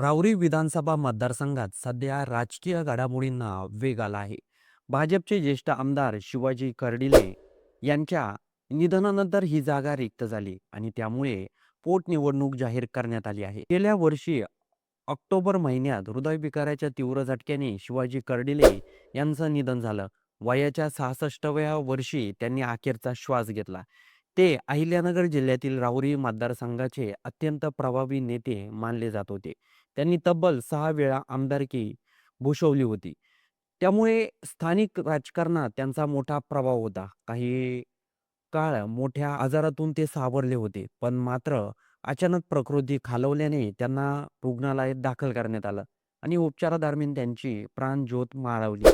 राहुरी विधानसभा मतदारसंघात सध्या राजकीय घडामोडींना वेग आला आहे. भाजपचे ज्येष्ठ आमदार शिवाजी कर्डिले यांच्या निधनानंतर ही जागा रिक्त झाली आणि त्यामुळे पोटनिवडणूक जाहीर करण्यात आली आहे. गेल्या वर्षी ऑक्टोबर महिन्यात हृदयविकाराच्या तीव्र झटक्याने शिवाजी कर्डिले यांचं निधन झालं. वयाच्या 66व्या वर्षी त्यांनी अखेरचा श्वास घेतला. ते अहिल्यानगर जिल्ह्यातील राहुरी मतदारसंघाचे अत्यंत प्रभावी नेते मानले जात होते. त्यांनी तब्बल 6 वेळा आमदारकी भूषवली होती. त्यामुळे स्थानिक राजकारणात त्यांचा मोठा प्रभाव होता. काही काळ मोठ्या आजारातून ते सावरले होते. पण मात्र अचानक प्रकृती खालावल्याने त्यांना रुग्णालयात दाखल करण्यात आलं आणि उपचारादरम्यान त्यांची प्राणज्योत माळवली.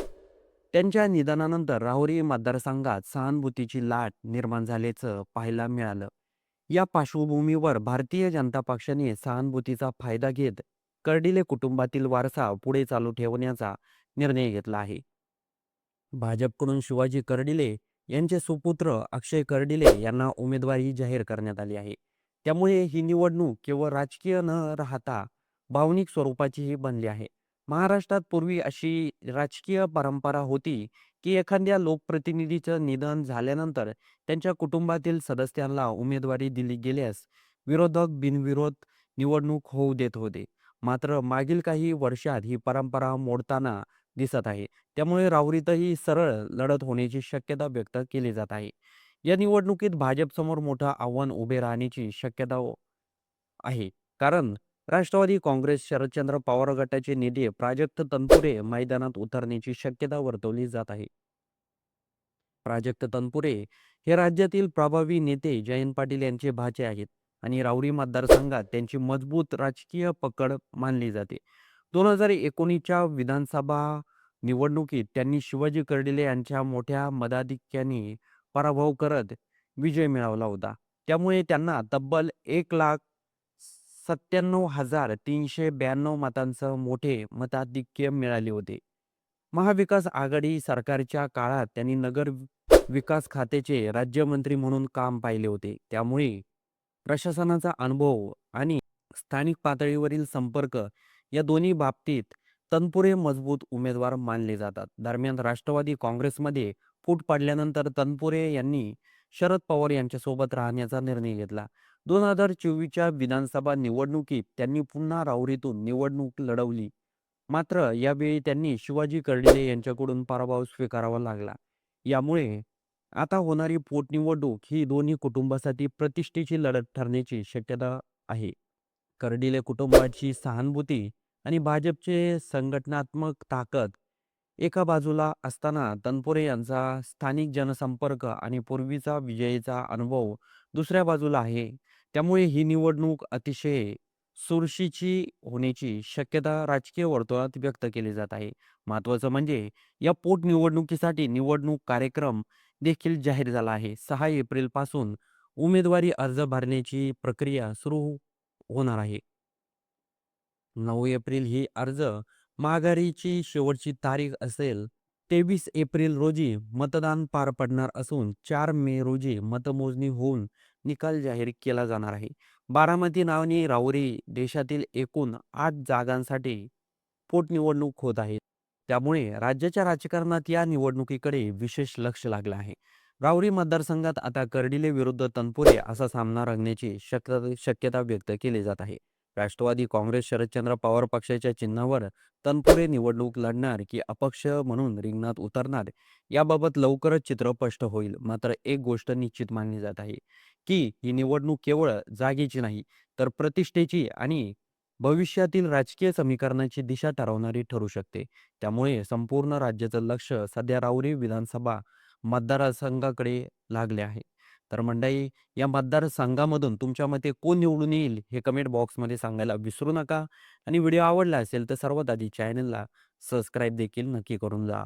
त्यांच्या निधनानंतर राहुरी मतदारसंघात सहानुभूतीची लाट निर्माण झाल्याचं पाहायला मिळालं. या पार्श्वभूमीवर भारतीय जनता पक्षाने सहानुभूतीचा फायदा घेत कर्डिले कुटुंबातील वारसा पुढे चालू ठेवण्याचा निर्णय घेतला आहे. भाजपकडून शिवाजी कर्डिले यांचे सुपुत्र अक्षय कर्डिले यांना उमेदवारी जाहीर करण्यात आली आहे. त्यामुळे ही निवडणूक केवळ राजकीय न राहता भावनिक स्वरूपाचीही बनली आहे. महाराष्ट्रात पूर्वी अशी राजकीय परंपरा होती की एखाद्या लोकप्रतिनिधीचं निधन झाल्यानंतर त्यांच्या कुटुंबातील सदस्यांना उमेदवारी दिली गेल्यास विरोधक बिनविरोध निवडणूक होऊ देत होते. मात्र मागील काही वर्षात ही परंपरा मोडताना दिसत आहे. त्यामुळे राहुरीतही सरळ लढत होण्याची शक्यता व्यक्त केली जात आहे. या निवडणुकीत भाजपसमोर मोठं आव्हान उभे राहण्याची शक्यता आहे. कारण राष्ट्रवादी काँग्रेस शरदचंद्र पवार गटाचे नेते प्राजक्त तनपुरे मैदानात उतरण्याची शक्यता वर्तवली जात आहे. प्राजक्त तनपुरे हे राज्यातील प्रभावी नेते जयंत पाटील यांचे भाचे आहेत आणि राहुरी मतदारसंघात त्यांची मजबूत राजकीय पकड मानली जाते. 2019च्या विधानसभा निवडणुकीत त्यांनी शिवाजी कर्डिले यांच्या मोठ्या मताधिक्याने पराभव करत विजय मिळवला होता. त्यामुळे त्यांना तब्बल 1,97,392 मतांसह मोठे मताधिक्य मिळाले होते. महाविकास आघाडी सरकारच्या काळात त्यांनी नगर विकास खात्याचे राज्यमंत्री म्हणून काम पाहिले होते. त्यामुळे प्रशासनाचा अनुभव आणि स्थानिक पातळीवरील संपर्क या दोन्ही बाबतीत तनपुरे मजबूत उमेदवार मानले जातात. दरम्यान राष्ट्रवादी काँग्रेसमध्ये फूट पडल्यानंतर तनपुरे यांनी शरद पवार यांच्यासोबत राहण्याचा निर्णय घेतला. 2024च्या विधानसभा निवडणुकीत त्यांनी पुन्हा राहुरीतून निवडणूक लढवली. मात्र यावेळी त्यांनी शिवाजी कर्डिले यांच्याकडून पराभव स्वीकारावा लागला. यामुळे आता होणारी पोटनिवडणूक ही दोन्ही कुटुंबासाठी प्रतिष्ठेची लढत ठरण्याची शक्यता आहे. कर्डिले कुटुंबाची सहानुभूती आणि भाजपचे संघटनात्मक ताकद एका बाजूला असताना तनपुरे यांचा स्थानिक जनसंपर्क आणि पूर्वीचा विजयीचा अनुभव दुसऱ्या बाजूला आहे. त्यामुळे ही निवडणूक अतिशय चुरशीची होण्याची शक्यता राजकीय वर्तुळात व्यक्त केली जात आहे. महत्त्वाचं म्हणजे या पोटनिवडणुकीसाठी निवडणूक कार्यक्रम देखील जाहीर झाला आहे. 6 एप्रिलपासून उमेदवारी अर्ज भरण्याची प्रक्रिया सुरू होणार आहे. 9 एप्रिल ही अर्ज माघारीची शेवटची तारीख असेल. 23 एप्रिल रोजी मतदान पार पडणार असून 4 मे रोजी मतमोजणी होऊन निकाल जाहीर केला जाणार आहे. बारामती नावाने राहुरी देशातील एकूण 8 जागांसाठी पोटनिवडणूक होत आहे. त्यामुळे राज्याच्या राजकारणात या निवडणुकीकडे विशेष लक्ष लागलं आहे. राहुरी मतदारसंघात आता कर्डिले विरुद्ध तनपुरे असा सामना रंगण्याची शक्यता व्यक्त केली जात आहे. राष्ट्रवादी काँग्रेस शरदचंद्र पवार पक्षाच्या चिन्हावर तनपुरे निवडणूक लढणार की अपक्ष म्हणून रिंगणात उतरणार याबाबत लवकरच चित्र स्पष्ट होईल. मात्र एक गोष्ट निश्चित मानली जात आहे की ही निवडणूक केवळ जागेची नाही तर प्रतिष्ठेची आणि भविष्यातील राजकीय समीकरणाची दिशा ठरवणारी ठरू शकते. त्यामुळे संपूर्ण राज्याचं लक्ष सध्या राहुरी विधानसभा मतदारसंघाकडे लागले आहे. तर मंडळी, या मतदारसंघामधून तुमच्या मते कोण निवडून येईल हे कमेंट बॉक्समध्ये सांगायला विसरू नका आणि व्हिडिओ आवडला असेल तर सर्वात आधी चॅनलला सबस्क्राईब देखील नक्की करून जा.